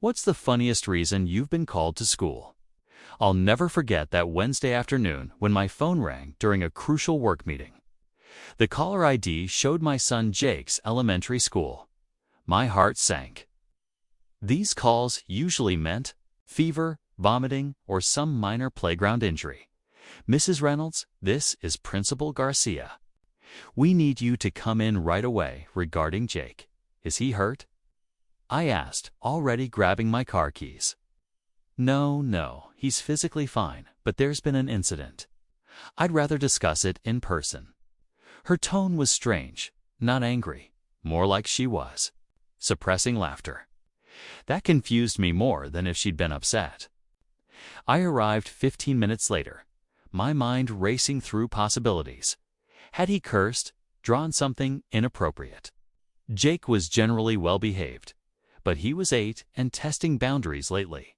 What's the funniest reason you've been called to school? I'll never forget that Wednesday afternoon when my phone rang during a crucial work meeting. The caller ID showed my son Jake's elementary school. My heart sank. These calls usually meant fever, vomiting, or some minor playground injury. Mrs. Reynolds, this is Principal Garcia. We need you to come in right away regarding Jake. Is he hurt? I asked, already grabbing my car keys. No, he's physically fine, but there's been an incident. I'd rather discuss it in person. Her tone was strange, not angry, more like she was suppressing laughter. That confused me more than if she'd been upset. I arrived 15 minutes later, my mind racing through possibilities. Had he cursed, drawn something inappropriate? Jake was generally well-behaved, but he was 8 and testing boundaries lately.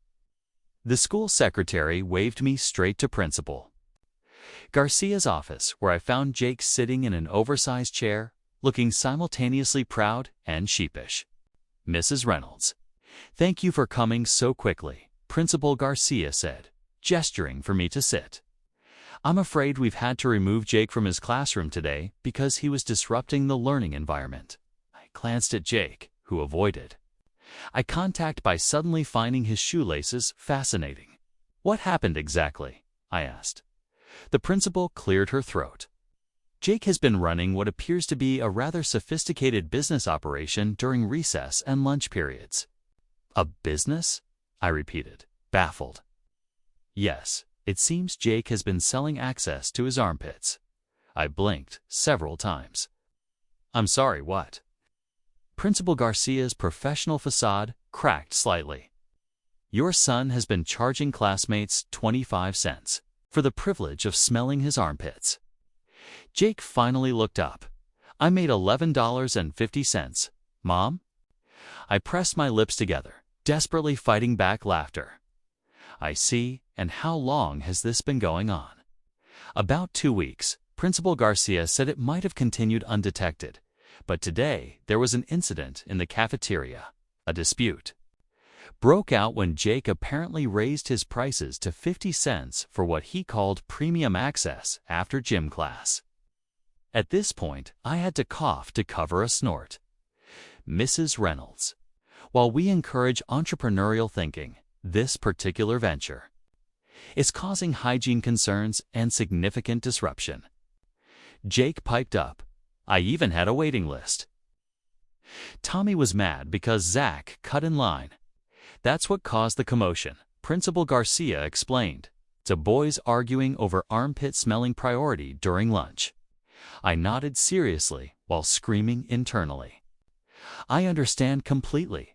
The school secretary waved me straight to Principal Garcia's office, where I found Jake sitting in an oversized chair, looking simultaneously proud and sheepish. Mrs. Reynolds, thank you for coming so quickly, Principal Garcia said, gesturing for me to sit. I'm afraid we've had to remove Jake from his classroom today because he was disrupting the learning environment. I glanced at Jake, who avoided eye contact by suddenly finding his shoelaces fascinating. What happened exactly? I asked. The principal cleared her throat. Jake has been running what appears to be a rather sophisticated business operation during recess and lunch periods. A business? I repeated, baffled. Yes, it seems Jake has been selling access to his armpits. I blinked several times. I'm sorry, what? Principal Garcia's professional facade cracked slightly. Your son has been charging classmates 25 cents for the privilege of smelling his armpits. Jake finally looked up. I made $11.50, Mom? I pressed my lips together, desperately fighting back laughter. I see, and how long has this been going on? About 2 weeks. Principal Garcia said it might have continued undetected, but today there was an incident in the cafeteria. A dispute broke out when Jake apparently raised his prices to 50 cents for what he called premium access after gym class. At this point, I had to cough to cover a snort. Mrs. Reynolds, while we encourage entrepreneurial thinking, this particular venture is causing hygiene concerns and significant disruption. Jake piped up. I even had a waiting list. Tommy was mad because Zach cut in line. That's what caused the commotion, Principal Garcia explained. To boys arguing over armpit-smelling priority during lunch. I nodded seriously while screaming internally. I understand completely.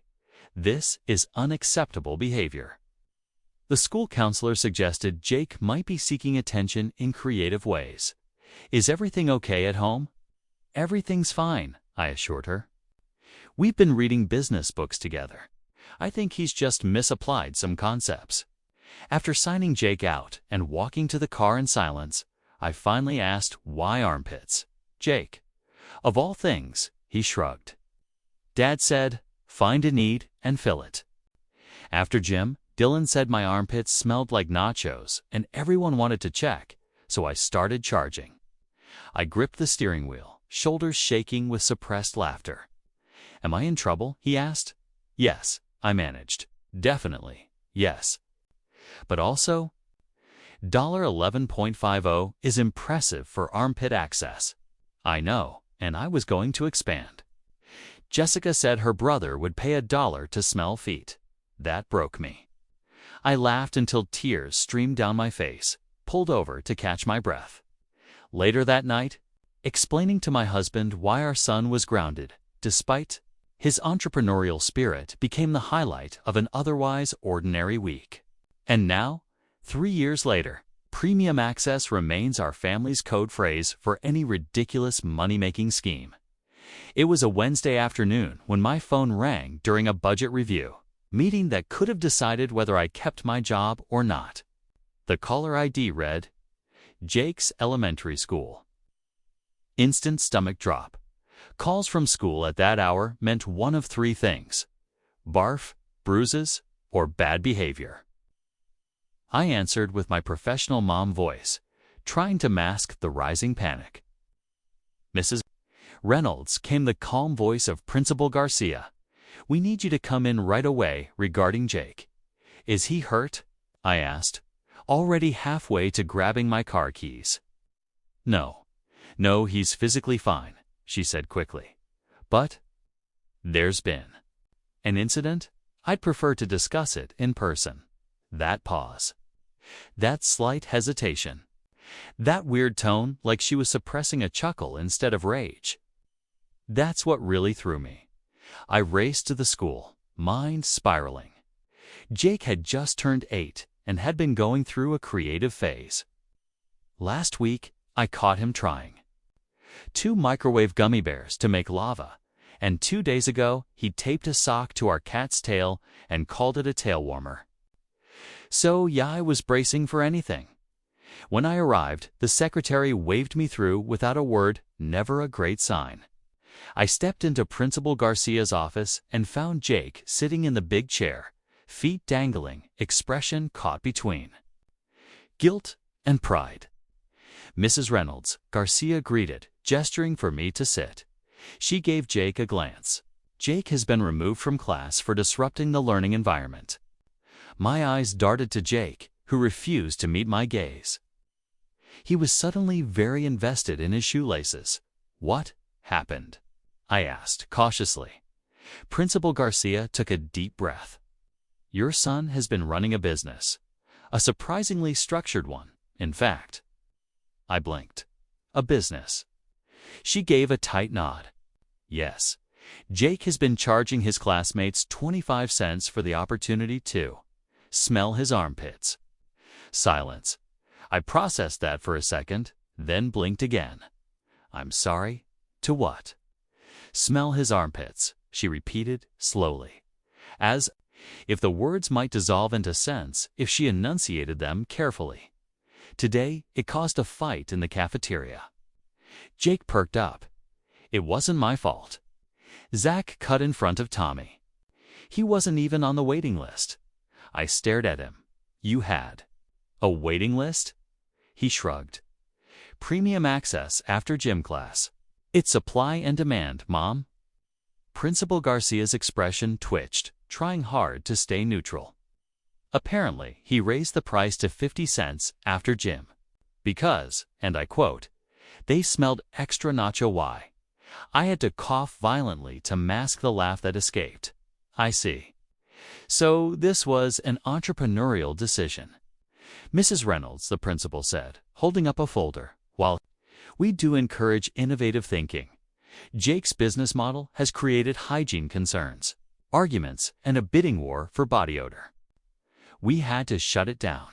This is unacceptable behavior. The school counselor suggested Jake might be seeking attention in creative ways. Is everything okay at home? Everything's fine, I assured her. We've been reading business books together. I think he's just misapplied some concepts. After signing Jake out and walking to the car in silence, I finally asked, why armpits? Jake. Of all things, he shrugged. Dad said, find a need and fill it. After gym, Dylan said my armpits smelled like nachos and everyone wanted to check, so I started charging. I gripped the steering wheel, shoulders shaking with suppressed laughter. Am I in trouble? He asked. Yes, I managed. Definitely, yes. But also, $11.50 is impressive for armpit access. I know, and I was going to expand. Jessica said her brother would pay $1 to smell feet. That broke me. I laughed until tears streamed down my face, pulled over to catch my breath. Later that night, explaining to my husband why our son was grounded, despite his entrepreneurial spirit, became the highlight of an otherwise ordinary week. And now, 3 years later, premium access remains our family's code phrase for any ridiculous money-making scheme. It was a Wednesday afternoon when my phone rang during a budget review meeting that could have decided whether I kept my job or not. The caller ID read, Jake's Elementary School. Instant stomach drop. Calls from school at that hour meant one of 3 things: barf, bruises, or bad behavior? I answered with my professional mom voice, trying to mask the rising panic. Mrs. Reynolds, came the calm voice of Principal Garcia. We need you to come in right away regarding Jake. Is he hurt? I asked, already halfway to grabbing my car keys. No, he's physically fine, she said quickly. But there's been an incident? I'd prefer to discuss it in person. That pause. That slight hesitation. That weird tone, like she was suppressing a chuckle instead of rage. That's what really threw me. I raced to the school, mind spiraling. Jake had just turned 8 and had been going through a creative phase. Last week, I caught him trying 2 microwave gummy bears to make lava, and 2 days ago, he taped a sock to our cat's tail and called it a tail warmer. So yeah, I was bracing for anything. When I arrived, the secretary waved me through without a word, never a great sign. I stepped into Principal Garcia's office and found Jake sitting in the big chair, feet dangling, expression caught between guilt and pride. Mrs. Reynolds, Garcia greeted, gesturing for me to sit. She gave Jake a glance. Jake has been removed from class for disrupting the learning environment. My eyes darted to Jake, who refused to meet my gaze. He was suddenly very invested in his shoelaces. What happened? I asked cautiously. Principal Garcia took a deep breath. Your son has been running a business. A surprisingly structured one, in fact. I blinked. A business. She gave a tight nod. Yes, Jake has been charging his classmates 25 cents for the opportunity to smell his armpits. Silence. I processed that for a second, then blinked again. I'm sorry? To what? Smell his armpits, she repeated slowly, as if the words might dissolve into sense if she enunciated them carefully. Today, it caused a fight in the cafeteria. Jake perked up. It wasn't my fault. Zach cut in front of Tommy. He wasn't even on the waiting list. I stared at him. You had a waiting list? He shrugged. Premium access after gym class. It's supply and demand, Mom. Principal Garcia's expression twitched, trying hard to stay neutral. Apparently, he raised the price to 50 cents after gym. Because, and I quote, they smelled extra nacho Y. I had to cough violently to mask the laugh that escaped. I see. So this was an entrepreneurial decision. Mrs. Reynolds, the principal said, holding up a folder, while we do encourage innovative thinking, Jake's business model has created hygiene concerns, arguments, and a bidding war for body odor. We had to shut it down.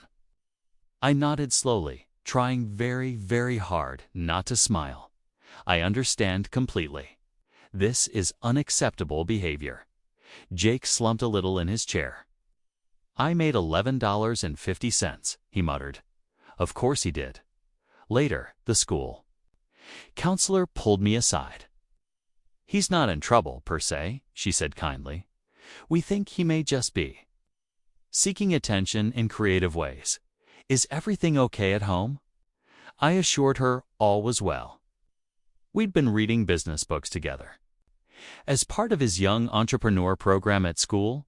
I nodded slowly, trying very, very hard not to smile. I understand completely. This is unacceptable behavior. Jake slumped a little in his chair. I made $11.50, he muttered. Of course he did. Later, the school counselor pulled me aside. He's not in trouble, per se, she said kindly. We think he may just be seeking attention in creative ways. Is everything okay at home? I assured her all was well. We'd been reading business books together. As part of his young entrepreneur program at school,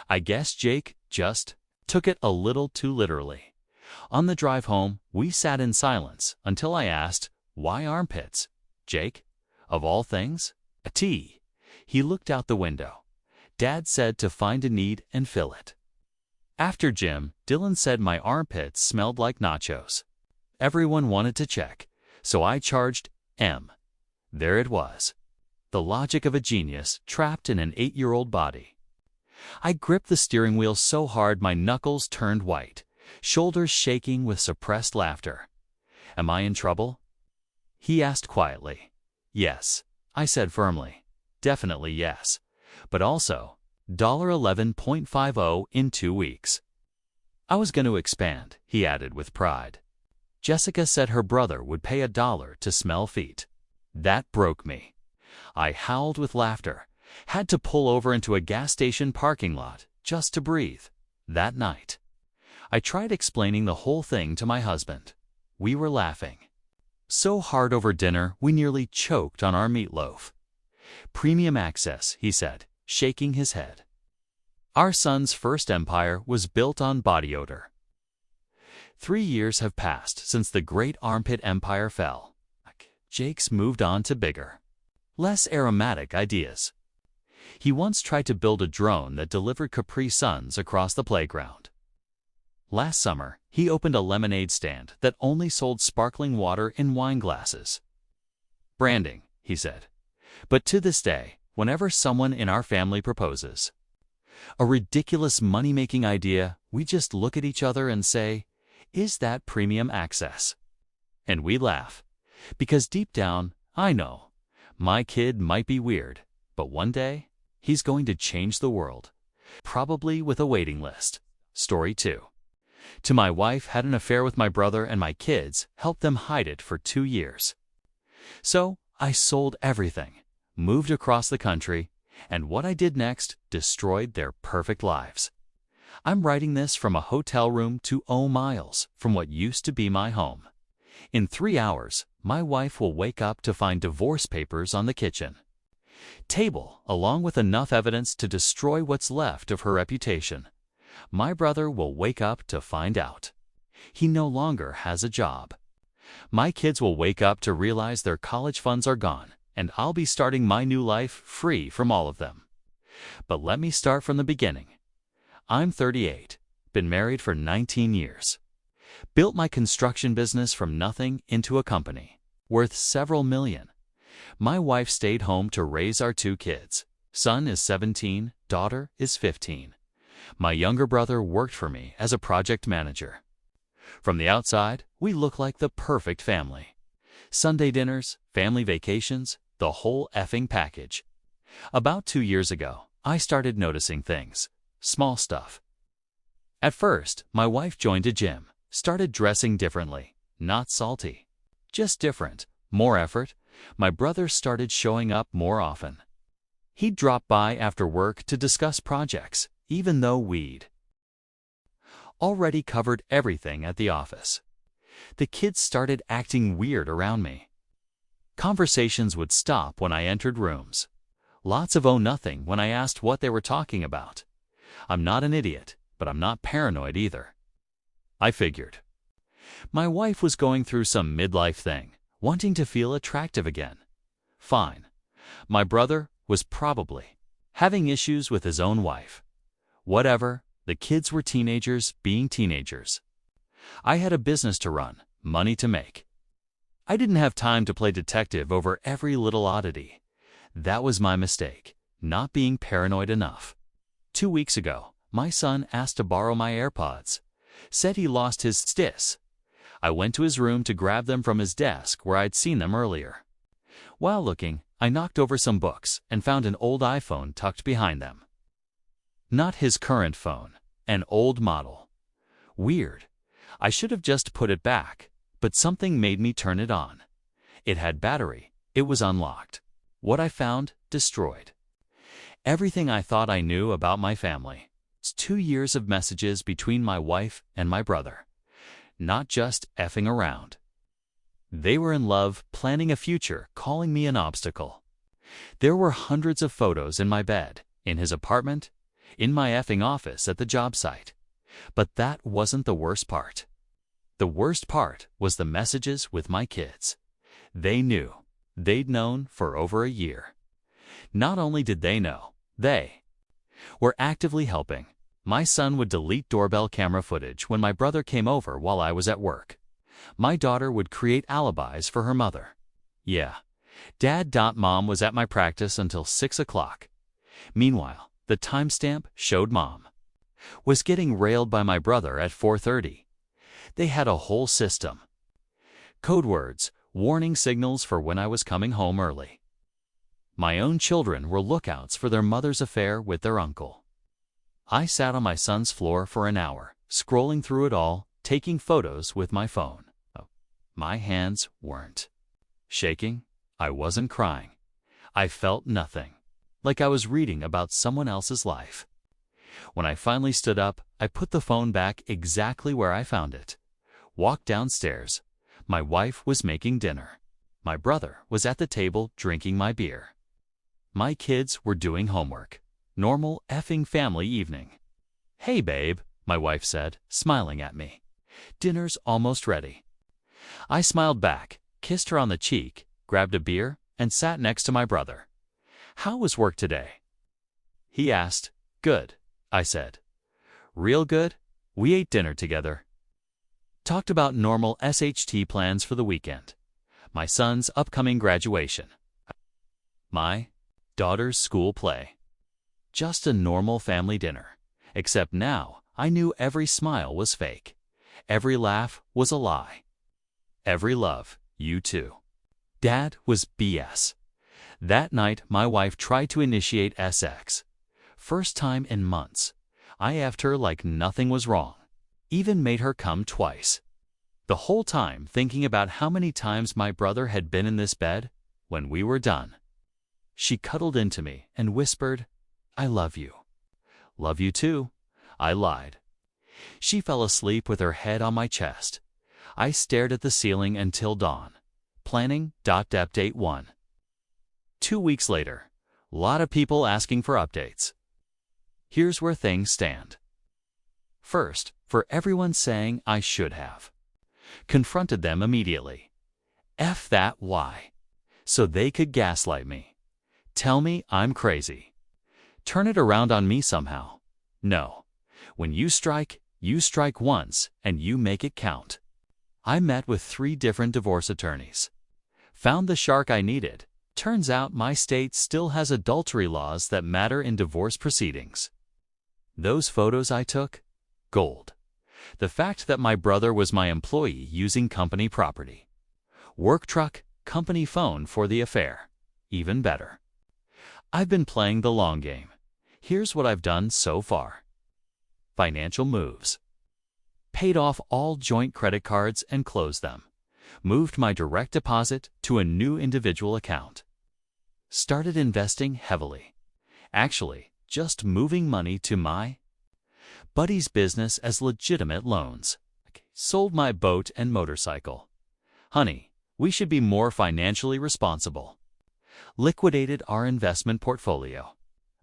I guess Jake just took it a little too literally. On the drive home, we sat in silence until I asked, why armpits? Jake, of all things? A tea. He looked out the window. Dad said to find a need and fill it. After gym, Dylan said my armpits smelled like nachos. Everyone wanted to check, so I charged M. There it was. The logic of a genius trapped in an 8-year-old body. I gripped the steering wheel so hard my knuckles turned white, shoulders shaking with suppressed laughter. Am I in trouble? He asked quietly. Yes, I said firmly. Definitely yes. But also, $11.50 in 2 weeks. I was going to expand, he added with pride. Jessica said her brother would pay $1 to smell feet. That broke me. I howled with laughter, Had to pull over into a gas station parking lot just to breathe. That night, I tried explaining the whole thing to my husband. We were laughing so hard over dinner we nearly choked on our meatloaf. Premium access, he said, shaking his head. Our son's first empire was built on body odor. 3 years have passed since the great armpit empire fell. Jake's moved on to bigger, less aromatic ideas. He once tried to build a drone that delivered Capri Suns across the playground. Last summer, he opened a lemonade stand that only sold sparkling water in wine glasses. Branding, he said. But to this day, whenever someone in our family proposes a ridiculous money-making idea, we just look at each other and say, "Is that premium access?" And we laugh, because deep down, I know, my kid might be weird, but one day, he's going to change the world, probably with a waiting list. Story 2. To my wife had an affair with my brother and my kids, helped them hide it for 2 years. So I sold everything, moved across the country, and what I did next destroyed their perfect lives. I'm writing this from a hotel room 2 miles from what used to be my home. In 3 hours, my wife will wake up to find divorce papers on the kitchen table, along with enough evidence to destroy what's left of her reputation. My brother will wake up to find out he no longer has a job. My kids will wake up to realize their college funds are gone, and I'll be starting my new life free from all of them. But let me start from the beginning. I'm 38, been married for 19 years. Built my construction business from nothing into a company worth several million. My wife stayed home to raise our 2 kids. Son is 17, daughter is 15. My younger brother worked for me as a project manager. From the outside, we look like the perfect family. Sunday dinners, family vacations, the whole effing package. About 2 years ago, I started noticing things. Small stuff. At first, my wife joined a gym, started dressing differently. Not salty, just different. More effort. My brother started showing up more often. He'd drop by after work to discuss projects, even though we'd already covered everything at the office. The kids started acting weird around me. Conversations would stop when I entered rooms. Lots of nothing when I asked what they were talking about. I'm not an idiot, but I'm not paranoid either. I figured my wife was going through some midlife thing, wanting to feel attractive again. Fine. My brother was probably having issues with his own wife. Whatever, the kids were teenagers being teenagers. I had a business to run, money to make. I didn't have time to play detective over every little oddity. That was my mistake, not being paranoid enough. 2 weeks ago, my son asked to borrow my AirPods. Said he lost his stis. I went to his room to grab them from his desk where I'd seen them earlier. While looking, I knocked over some books and found an old iPhone tucked behind them. Not his current phone, an old model. Weird. I should have just put it back, but something made me turn it on. It had battery. It was unlocked. What I found, destroyed. Everything I thought I knew about my family. It's 2 years of messages between my wife and my brother. Not just effing around. They were in love, planning a future, calling me an obstacle. There were hundreds of photos in my bed, in his apartment, in my effing office at the job site. But that wasn't the worst part. The worst part was the messages with my kids. They knew. They'd known for over a year. Not only did they know, they were actively helping. My son would delete doorbell camera footage when my brother came over while I was at work. My daughter would create alibis for her mother. Yeah, Dad.Mom was at my practice until 6 o'clock. Meanwhile, the timestamp showed Mom was getting railed by my brother at 4:30. They had a whole system. Code words, warning signals for when I was coming home early. My own children were lookouts for their mother's affair with their uncle. I sat on my son's floor for an hour, scrolling through it all, taking photos with my phone. My hands weren't shaking. I wasn't crying. I felt nothing. like I was reading about someone else's life. When I finally stood up, I put the phone back exactly where I found it. Walked downstairs. My wife was making dinner. My brother was at the table drinking my beer. My kids were doing homework. Normal effing family evening. "Hey, babe," my wife said, smiling at me. "Dinner's almost ready." I smiled back, kissed her on the cheek, grabbed a beer, and sat next to my brother. "How was work today?" He asked. "Good," I said. "Real good?" We ate dinner together. Talked about normal SHT plans for the weekend. My son's upcoming graduation. My daughter's school play. Just a normal family dinner. Except now, I knew every smile was fake. Every laugh was a lie. Every love, you too. Dad was BS. That night, my wife tried to initiate sex. First time in months. I effed her like nothing was wrong. Even made her come twice. The whole time thinking about how many times my brother had been in this bed. When we were done, she cuddled into me and whispered, "I love you." "Love you too," I lied. She fell asleep with her head on my chest. I stared at the ceiling until dawn. Planning. Update 1. 2 weeks later. Lot of people asking for updates. Here's where things stand. First, for everyone saying I should have. Confronted them immediately. F that, why? So they could gaslight me. Tell me I'm crazy. Turn it around on me somehow. No. When you strike once and you make it count. I met with 3 different divorce attorneys. Found the shark I needed. Turns out my state still has adultery laws that matter in divorce proceedings. Those photos I took? Gold. The fact that my brother was my employee using company property. Work truck, company phone for the affair. Even better. I've been playing the long game. Here's what I've done so far. Financial moves. Paid off all joint credit cards and closed them. Moved my direct deposit to a new individual account. Started investing heavily. Actually, just moving money to my buddy's business as legitimate loans. Sold my boat and motorcycle. Honey, we should be more financially responsible. Liquidated our investment portfolio.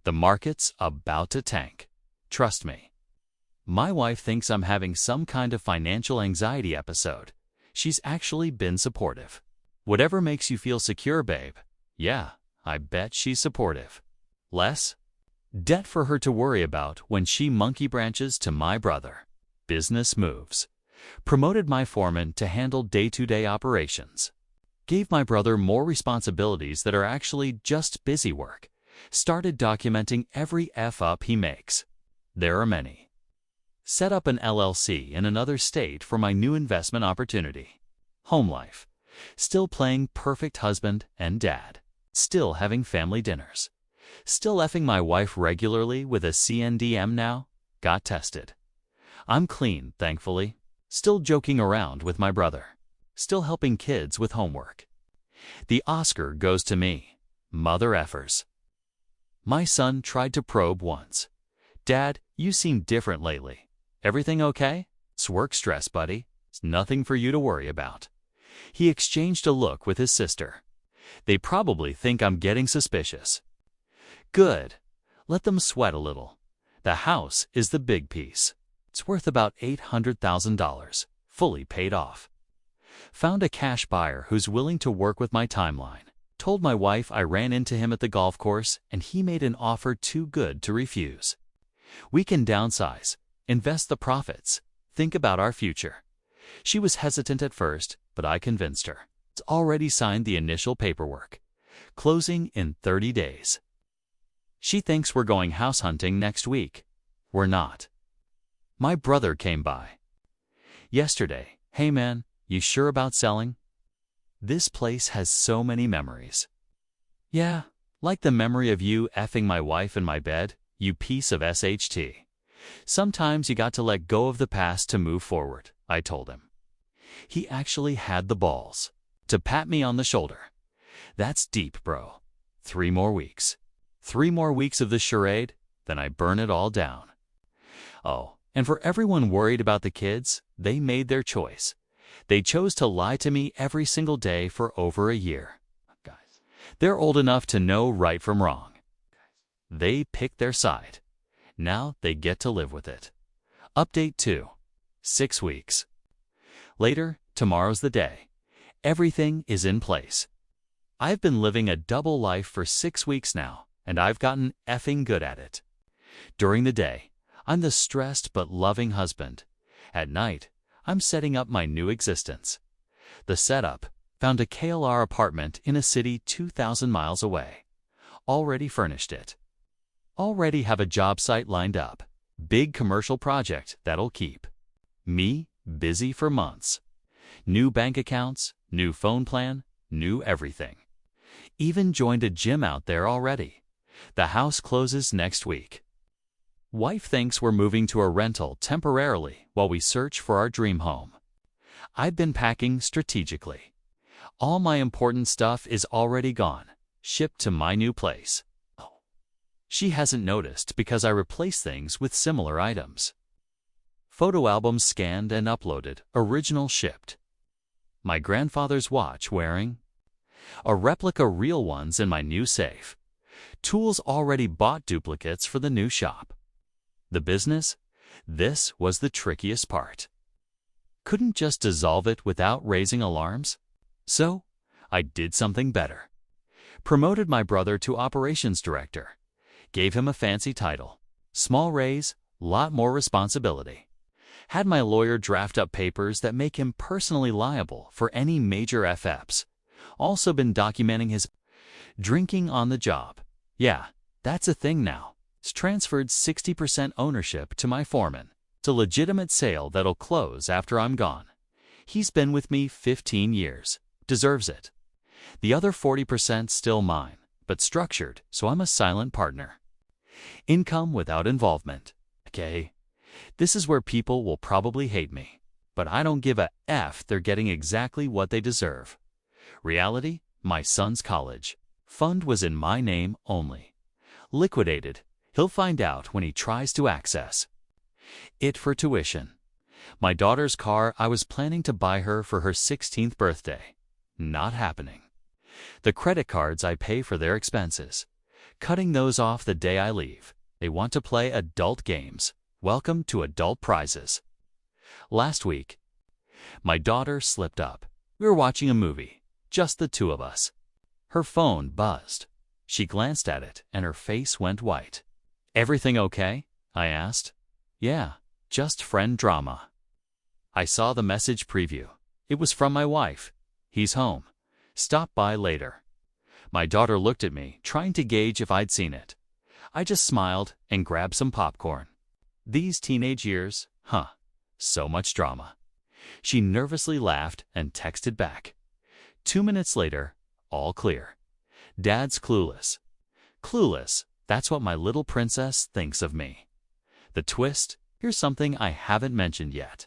The market's about to tank. Trust me. My wife thinks I'm having some kind of financial anxiety episode. She's actually been supportive. Whatever makes you feel secure, babe. Yeah, I bet she's supportive. Less debt for her to worry about when she monkey branches to my brother. Business moves. Promoted my foreman to handle day-to-day operations. Gave my brother more responsibilities that are actually just busy work. Started documenting every F-up he makes. There are many. Set up an LLC in another state for my new investment opportunity. Home life. Still playing perfect husband and dad. Still having family dinners. Still effing my wife regularly with a CNDM now. Got tested. I'm clean, thankfully. Still joking around with my brother. Still helping kids with homework. The Oscar goes to me. Mother effers. My son tried to probe once. "Dad, you seem different lately. Everything okay?" "It's work stress, buddy. It's nothing for you to worry about." He exchanged a look with his sister. They probably think I'm getting suspicious. Good. Let them sweat a little. The house is the big piece. It's worth about $800,000, fully paid off. Found a cash buyer who's willing to work with my timeline. Told my wife I ran into him at the golf course and he made an offer too good to refuse. We can downsize, invest the profits, think about our future. She was hesitant at first, but I convinced her. It's already signed the initial paperwork. Closing in 30 days. She thinks we're going house hunting next week. We're not. My brother came by yesterday. "Hey man, you sure about selling? This place has so many memories." "Yeah, like the memory of you effing my wife in my bed, you piece of SHT. Sometimes you got to let go of the past to move forward," I told him. He actually had the balls to pat me on the shoulder. "That's deep, bro. 3 more weeks. 3 more weeks of this charade, then I burn it all down. Oh, and for everyone worried about the kids, they made their choice. They chose to lie to me every single day for over a year. Guys, they're old enough to know right from wrong. They picked their side. Now they get to live with it. Update 2. 6 weeks. Later, tomorrow's the day. Everything is in place. I've been living a double life for 6 weeks now, and I've gotten effing good at it. During the day, I'm the stressed but loving husband. At night, I'm setting up my new existence. The setup: found a KLR apartment in a city 2,000 miles away. Already furnished it. Already have a job site lined up. Big commercial project that'll keep me busy for months. New bank accounts, new phone plan, new everything. Even joined a gym out there already. The house closes next week. Wife thinks we're moving to a rental temporarily while we search for our dream home. I've been packing strategically. All my important stuff is already gone, shipped to my new place. She hasn't noticed because I replace things with similar items. Photo albums scanned and uploaded, original shipped. My grandfather's watch wearing. A replica real ones in my new safe. Tools already bought duplicates for the new shop. The business? This was the trickiest part. Couldn't just dissolve it without raising alarms. So, I did something better. Promoted my brother to operations director. Gave him a fancy title. Small raise, lot more responsibility. Had my lawyer draft up papers that make him personally liable for any major FFs. Also been documenting his drinking on the job. Yeah, that's a thing now. It's transferred 60% ownership to my foreman. It's a legitimate sale that'll close after I'm gone. He's been with me 15 years. Deserves it. The other 40% still mine, but structured so I'm a silent partner. Income without involvement. Okay, this is where people will probably hate me, but I don't give a F. They're getting exactly what they deserve. Reality: my son's college. Fund was in my name only. Liquidated. He'll find out when he tries to access it for tuition. My daughter's car I was planning to buy her for her 16th birthday. Not happening. The credit cards I pay for their expenses. Cutting those off the day I leave. They want to play adult games. Welcome to adult prizes. Last week, my daughter slipped up. We were watching a movie, just the two of us. Her phone buzzed. She glanced at it and her face went white. "Everything okay?" I asked. "Yeah, just friend drama." I saw the message preview. It was from my wife. "He's home. Stop by later." My daughter looked at me, trying to gauge if I'd seen it. I just smiled and grabbed some popcorn. These teenage years, so much drama. She nervously laughed and texted back. 2 minutes later, all clear. Dad's clueless. Clueless, that's what my little princess thinks of me. The twist: here's something I haven't mentioned yet.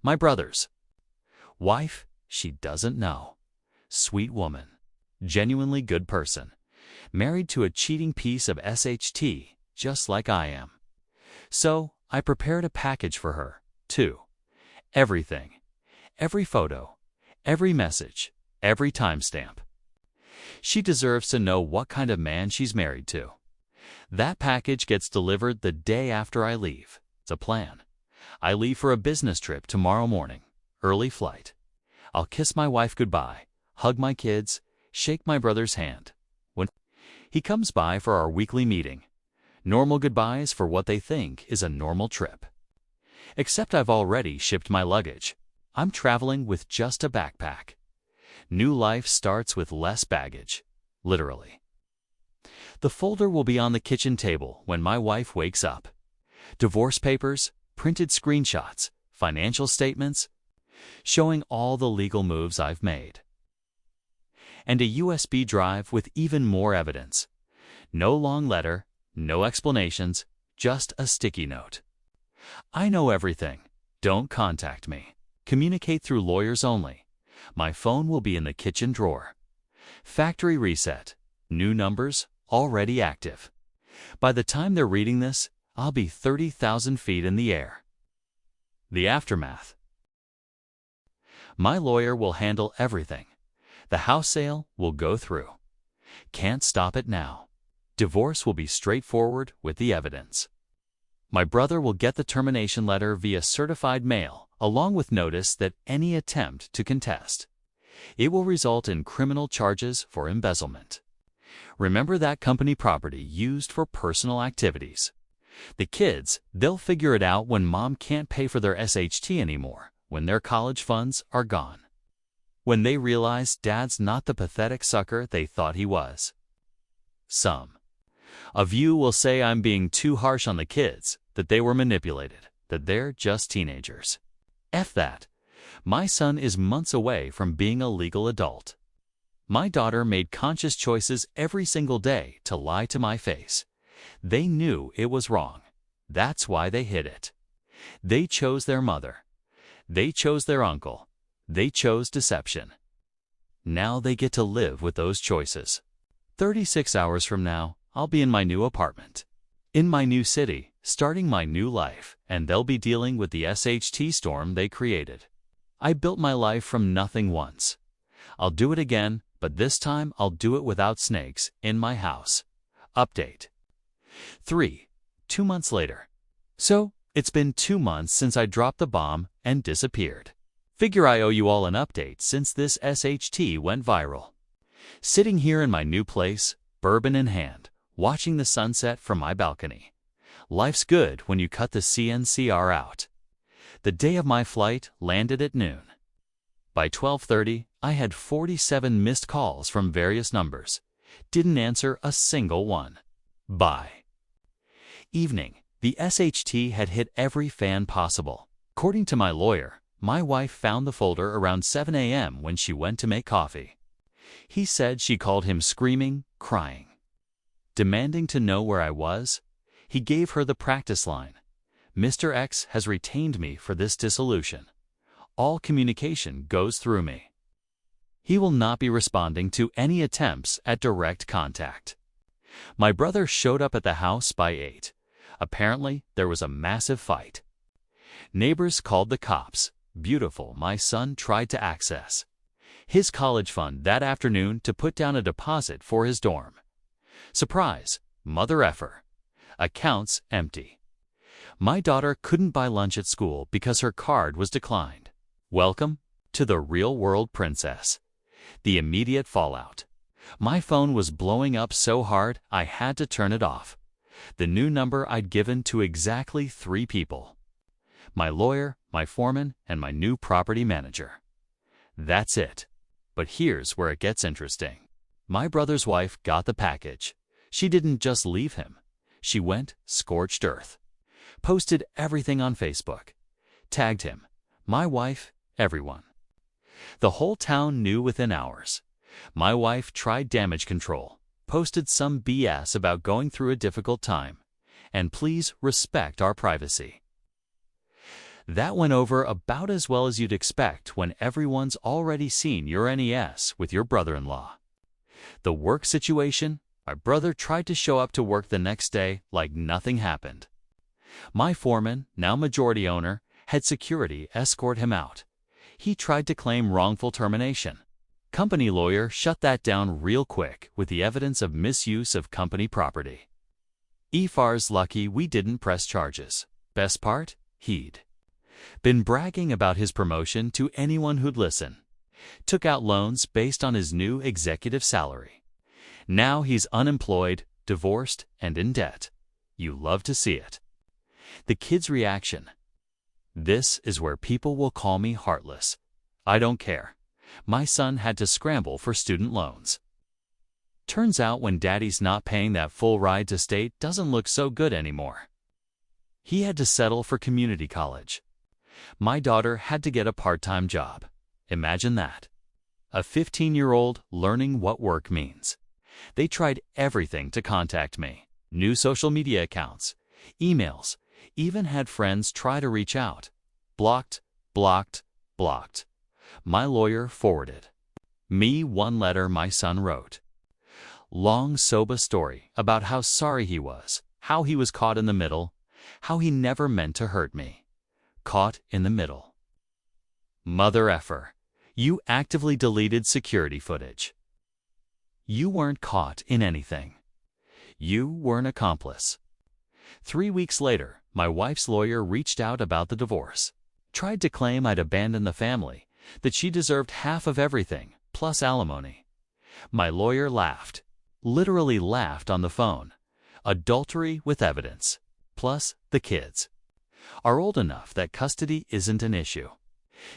My brother's wife, she doesn't know. Sweet woman. Genuinely good person. Married to a cheating piece of SHT, just like I am. So, I prepared a package for her, too. Everything. Every photo. Every message. Every timestamp. She deserves to know what kind of man she's married to. That package gets delivered the day after I leave. It's a plan. I leave for a business trip tomorrow morning. Early flight. I'll kiss my wife goodbye, hug my kids, shake my brother's hand. When he comes by for our weekly meeting. Normal goodbyes for what they think is a normal trip. Except I've already shipped my luggage. I'm traveling with just a backpack. New life starts with less baggage. Literally. The folder will be on the kitchen table when my wife wakes up. Divorce papers, printed screenshots, financial statements, showing all the legal moves I've made. And a USB drive with even more evidence. No long letter, no explanations, just a sticky note. I know everything. Don't contact me. Communicate through lawyers only. My phone will be in the kitchen drawer. Factory reset. New numbers, already active. By the time they're reading this, I'll be 30,000 feet in the air. The aftermath. My lawyer will handle everything. The house sale will go through. Can't stop it now. Divorce will be straightforward with the evidence. My brother will get the termination letter via certified mail, along with notice that any attempt to contest. It will result in criminal charges for embezzlement. Remember that company property used for personal activities. The kids, they'll figure it out when mom can't pay for their SHT anymore, when their college funds are gone. When they realize dad's not the pathetic sucker they thought he was. Some of you will say I'm being too harsh on the kids, that they were manipulated, that they're just teenagers. F that. My son is months away from being a legal adult. My daughter made conscious choices every single day to lie to my face. They knew it was wrong. That's why they hid it. They chose their mother. They chose their uncle. They chose deception. Now they get to live with those choices. 36 hours from now, I'll be in my new apartment, in my new city, starting my new life, and they'll be dealing with the SHT storm they created. I built my life from nothing once. I'll do it again, but this time I'll do it without snakes in my house. Update. 3. 2 months later. So, it's been 2 months since I dropped the bomb and disappeared. Figure I owe you all an update since this SHT went viral. Sitting here in my new place, bourbon in hand, watching the sunset from my balcony. Life's good when you cut the CNCR out. The day of my flight landed at noon. By 12:30, I had 47 missed calls from various numbers. Didn't answer a single one. By evening, the SHT had hit every fan possible. According to my lawyer, my wife found the folder around 7 a.m. when she went to make coffee. He said she called him screaming, crying, demanding to know where I was. He gave her the practice line. Mr. X has retained me for this dissolution. All communication goes through me. He will not be responding to any attempts at direct contact. My brother showed up at the house by 8. Apparently, there was a massive fight. Neighbors called the cops. Beautiful, my son tried to access his college fund that afternoon to put down a deposit for his dorm. Surprise, mother effer. Accounts empty. My daughter couldn't buy lunch at school because her card was declined. Welcome to the real-world princess. The immediate fallout. My phone was blowing up so hard I had to turn it off. The new number I'd given to exactly 3 people. My lawyer, my foreman, and my new property manager. That's it. But here's where it gets interesting. My brother's wife got the package. She didn't just leave him. She went scorched earth. Posted everything on Facebook. Tagged him, my wife, everyone. The whole town knew within hours. My wife tried damage control, posted some BS about going through a difficult time, and please respect our privacy. That went over about as well as you'd expect when everyone's already seen your NES with your brother-in-law. The work situation, my brother tried to show up to work the next day like nothing happened. My foreman, now majority owner, had security escort him out. He tried to claim wrongful termination. Company lawyer shut that down real quick with the evidence of misuse of company property. EFAR's lucky we didn't press charges. Best part, he'd been bragging about his promotion to anyone who'd listen. Took out loans based on his new executive salary. Now he's unemployed, divorced, and in debt. You love to see it. The kid's reaction. This is where people will call me heartless. I don't care. My son had to scramble for student loans. Turns out when daddy's not paying that full ride to state doesn't look so good anymore. He had to settle for community college. My daughter had to get a part-time job. Imagine that. A 15-year-old learning what work means. They tried everything to contact me. New social media accounts, emails, even had friends try to reach out. Blocked, blocked, blocked. My lawyer forwarded me one letter my son wrote. Long soba story about how sorry he was, how he was caught in the middle, how he never meant to hurt me. Caught in the middle. Mother effer. You actively deleted security footage. You weren't caught in anything. You were an accomplice. 3 weeks later, my wife's lawyer reached out about the divorce. Tried to claim I'd abandoned the family, that she deserved half of everything, plus alimony. My lawyer laughed. Literally laughed on the phone. Adultery with evidence. Plus the kids are old enough that custody isn't an issue.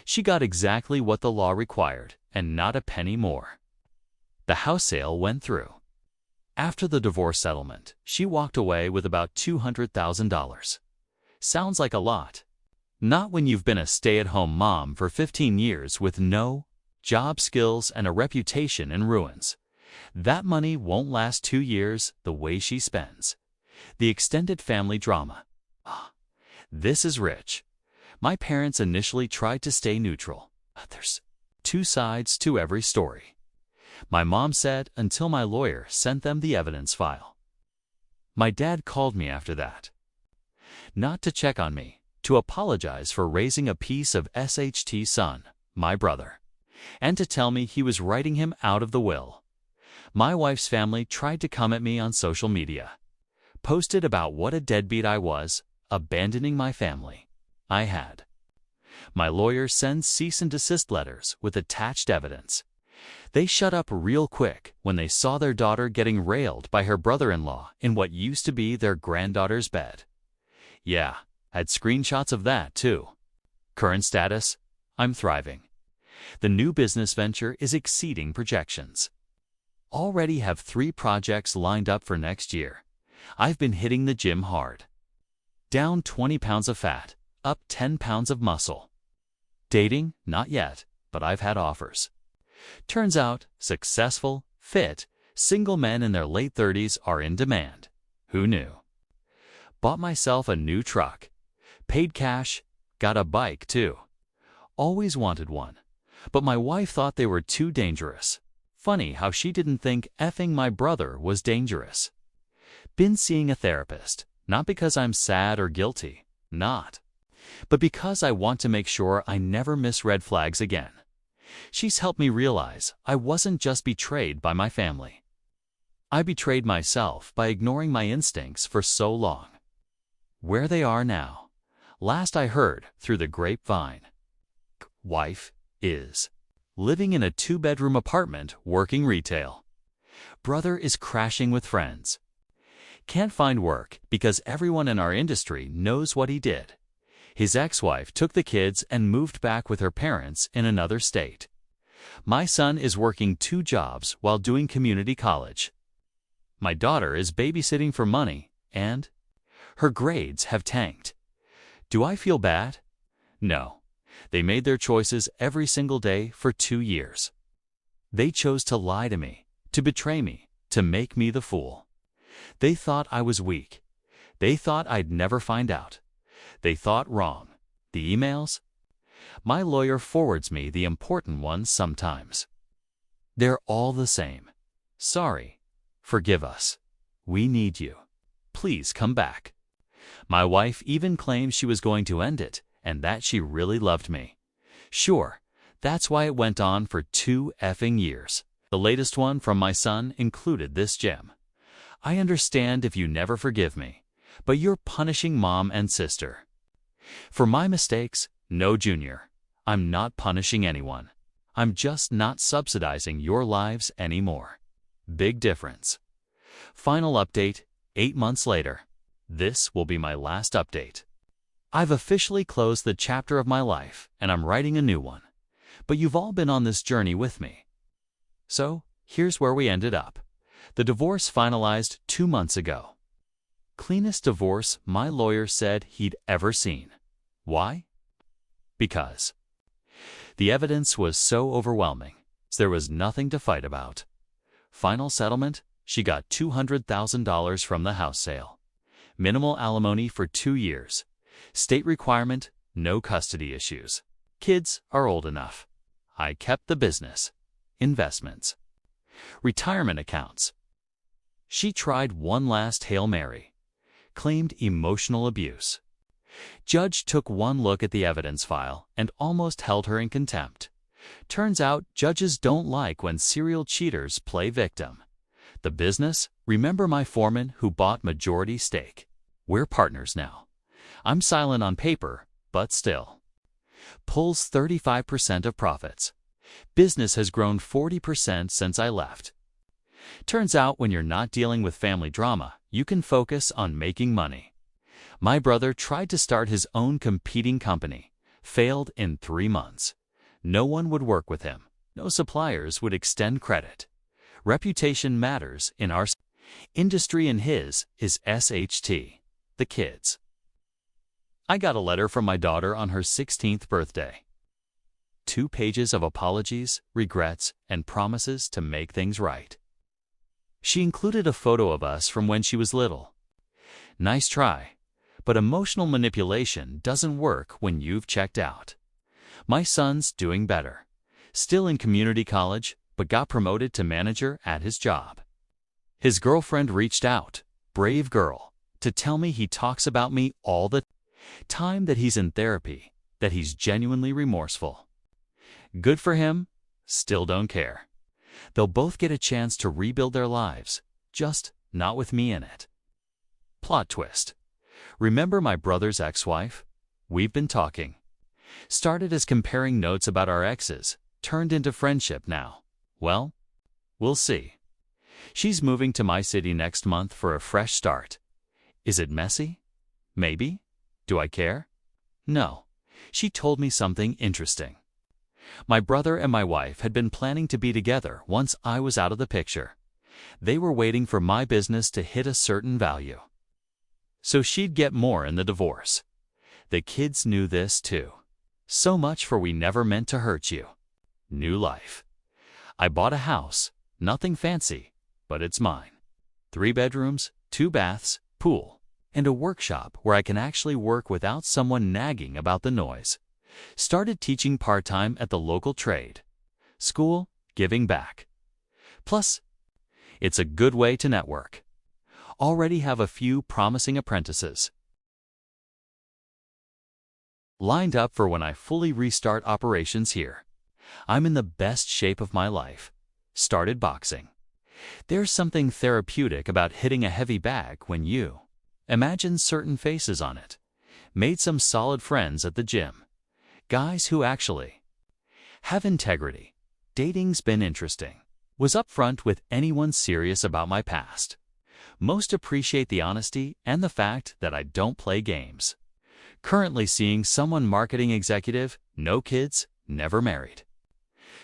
She got exactly what the law required, and not a penny more. The house sale went through. After the divorce settlement, she walked away with about $200,000. Sounds like a lot. Not when you've been a stay-at-home mom for 15 years with no job skills and a reputation in ruins. That money won't last 2 years the way she spends. The extended family drama. This is rich. My parents initially tried to stay neutral. There's 2 sides to every story. My mom said until my lawyer sent them the evidence file. My dad called me after that. Not to check on me, to apologize for raising a piece of SHT's son, my brother, and to tell me he was writing him out of the will. My wife's family tried to come at me on social media. Posted about what a deadbeat I was, abandoning my family. I had. My lawyer sends cease and desist letters with attached evidence. They shut up real quick when they saw their daughter getting railed by her brother-in-law in what used to be their granddaughter's bed. Yeah, had screenshots of that too. Current status? I'm thriving. The new business venture is exceeding projections. Already have 3 projects lined up for next year. I've been hitting the gym hard. Down 20 pounds of fat, up 10 pounds of muscle. Dating? Not yet, but I've had offers. Turns out, successful, fit, single men in their late 30s are in demand. Who knew? Bought myself a new truck. Paid cash, got a bike too. Always wanted one, but my wife thought they were too dangerous. Funny how she didn't think effing my brother was dangerous. Been seeing a therapist, not because I'm sad or guilty, not, but because I want to make sure I never miss red flags again. She's helped me realize I wasn't just betrayed by my family. I betrayed myself by ignoring my instincts for so long. Where they are now. Last I heard through the grapevine. Wife is living in a 2-bedroom apartment working retail. Brother is crashing with friends. Can't find work because everyone in our industry knows what he did. His ex-wife took the kids and moved back with her parents in another state. My son is working 2 jobs while doing community college. My daughter is babysitting for money, and her grades have tanked. Do I feel bad? No. They made their choices every single day for 2 years. They chose to lie to me, to betray me, to make me the fool. They thought I was weak. They thought I'd never find out. They thought wrong. The emails? My lawyer forwards me the important ones sometimes. They're all the same. Sorry. Forgive us. We need you. Please come back. My wife even claims she was going to end it and that she really loved me. Sure, that's why it went on for 2 effing years. The latest one from my son included this gem. I understand if you never forgive me, but you're punishing mom and sister. For my mistakes, no, Junior. I'm not punishing anyone. I'm just not subsidizing your lives anymore. Big difference. Final update, 8 months later. This will be my last update. I've officially closed the chapter of my life, and I'm writing a new one. But you've all been on this journey with me. So, here's where we ended up. The divorce finalized 2 months ago. Cleanest divorce my lawyer said he'd ever seen. Why? Because the evidence was so overwhelming, there was nothing to fight about. Final settlement, she got $200,000 from the house sale. Minimal alimony for 2 years. State requirement, no custody issues. Kids are old enough. I kept the business. Investments. Retirement accounts. She tried one last Hail Mary. Claimed emotional abuse. Judge took one look at the evidence file and almost held her in contempt. Turns out judges don't like when serial cheaters play victim. The business? Remember my foreman who bought majority stake? We're partners now. I'm silent on paper, but still. Pulls 35% of profits. Business has grown 40% since I left. Turns out when you're not dealing with family drama, you can focus on making money. My brother tried to start his own competing company, failed in 3 months. No one would work with him. No suppliers would extend credit. Reputation matters in our industry, and his is SHT, the kids. I got a letter from my daughter on her 16th birthday. 2 pages of apologies, regrets, and promises to make things right. She included a photo of us from when she was little. Nice try, but emotional manipulation doesn't work when you've checked out. My son's doing better. Still in community college, but got promoted to manager at his job. His girlfriend reached out, brave girl, to tell me he talks about me all the time, that he's in therapy, that he's genuinely remorseful. Good for him, still don't care. They'll both get a chance to rebuild their lives, just not with me in it. Plot twist. Remember my brother's ex-wife? We've been talking. Started as comparing notes about our exes, turned into friendship now. Well, we'll see. She's moving to my city next month for a fresh start. Is it messy? Maybe. Do I care? No. She told me something interesting. My brother and my wife had been planning to be together once I was out of the picture. They were waiting for my business to hit a certain value, so she'd get more in the divorce. The kids knew this too. So much for we never meant to hurt you. New life. I bought a house, nothing fancy, but it's mine. 3 bedrooms, 2 baths, pool, and a workshop where I can actually work without someone nagging about the noise. Started teaching part-time at the local trade school, giving back. Plus, it's a good way to network. Already have a few promising apprentices lined up for when I fully restart operations here. I'm in the best shape of my life. Started boxing. There's something therapeutic about hitting a heavy bag when you imagine certain faces on it. Made some solid friends at the gym. Guys who actually have integrity. Dating's been interesting. Was upfront with anyone serious about my past. Most appreciate the honesty and the fact that I don't play games. Currently seeing someone marketing executive, no kids, never married.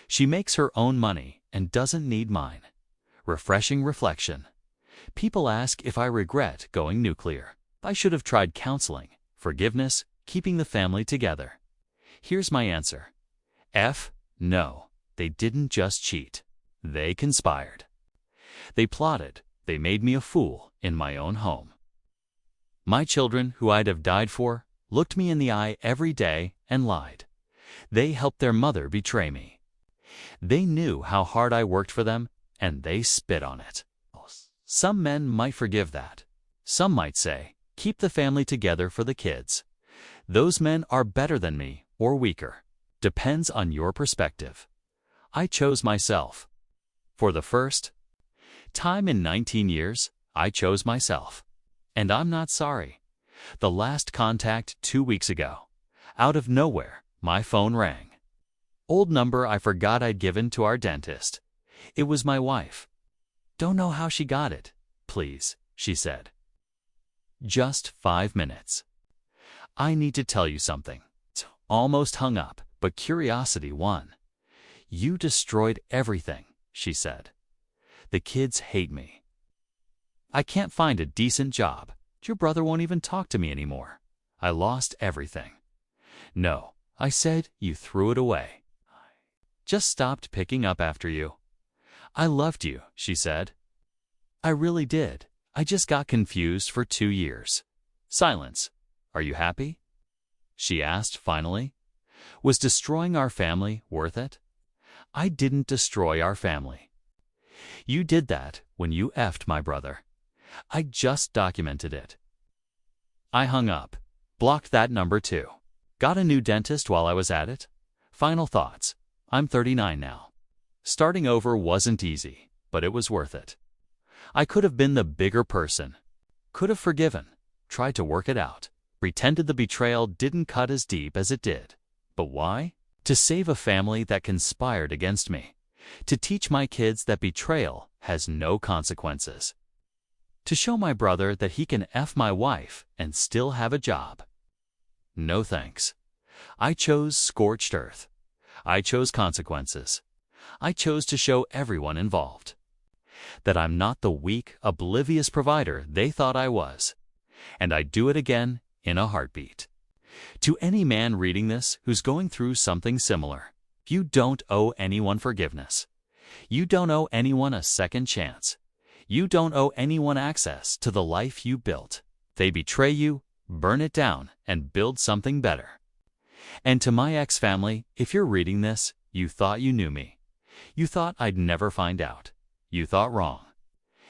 She makes her own money and doesn't need mine. Refreshing reflection. People ask if I regret going nuclear. I should have tried counseling, forgiveness, keeping the family together. Here's my answer. No, they didn't just cheat. They conspired. They plotted. They made me a fool in my own home. My children, who I'd have died for, looked me in the eye every day and lied. They helped their mother betray me. They knew how hard I worked for them, and they spit on it. Some men might forgive that. Some might say, keep the family together for the kids. Those men are better than me or weaker. Depends on your perspective. I chose myself. For the first time in 19 years, I chose myself. And I'm not sorry. The last contact 2 weeks ago. Out of nowhere, my phone rang. Old number I forgot I'd given to our dentist. It was my wife. Don't know how she got it. Please, she said. Just 5 minutes. I need to tell you something. Almost hung up, but curiosity won. You destroyed everything, she said. The kids hate me. I can't find a decent job. Your brother won't even talk to me anymore. I lost everything. No, I said, you threw it away. Just stopped picking up after you. I loved you, she said. I really did. I just got confused for 2 years. Silence. Are you happy? She asked finally. Was destroying our family worth it? I didn't destroy our family. You did that when you effed my brother. I just documented it. I hung up. Blocked that number too. Got a new dentist while I was at it. Final thoughts. I'm 39 now. Starting over wasn't easy, but it was worth it. I could have been the bigger person. Could have forgiven. Tried to work it out. Pretended the betrayal didn't cut as deep as it did. But why? To save a family that conspired against me. To teach my kids that betrayal has no consequences. To show my brother that he can F my wife and still have a job. No thanks. I chose scorched earth. I chose consequences. I chose to show everyone involved that I'm not the weak, oblivious provider they thought I was. And I'd do it again in a heartbeat. To any man reading this who's going through something similar, you don't owe anyone forgiveness. You don't owe anyone a second chance. You don't owe anyone access to the life you built. They betray you, burn it down, and build something better. And to my ex-family, if you're reading this, you thought you knew me. You thought I'd never find out. You thought wrong.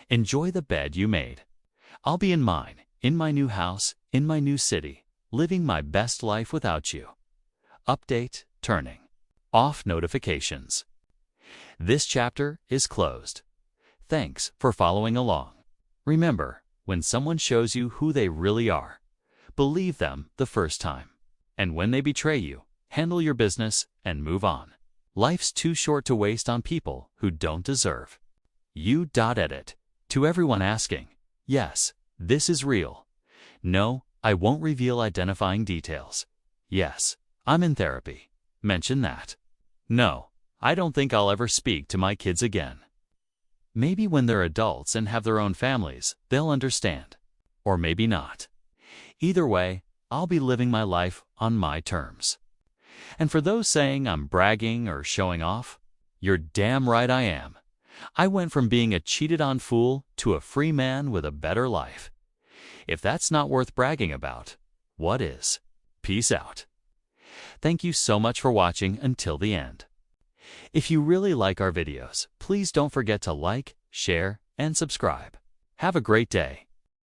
Enjoy the bed you made. I'll be in mine, in my new house, in my new city, living my best life without you. Update, turning off notifications. This chapter is closed. Thanks for following along. Remember, when someone shows you who they really are, believe them the first time. And when they betray you, handle your business and move on. Life's too short to waste on people who don't deserve. You.edit. To everyone asking, yes, this is real. No, I won't reveal identifying details. Yes, I'm in therapy. Mention that. No, I don't think I'll ever speak to my kids again. Maybe when they're adults and have their own families, they'll understand. Or maybe not. Either way, I'll be living my life on my terms. And for those saying I'm bragging or showing off, you're damn right I am. I went from being a cheated-on fool to a free man with a better life. If that's not worth bragging about, what is? Peace out. Thank you so much for watching until the end. If you really like our videos, please don't forget to like, share, and subscribe. Have a great day.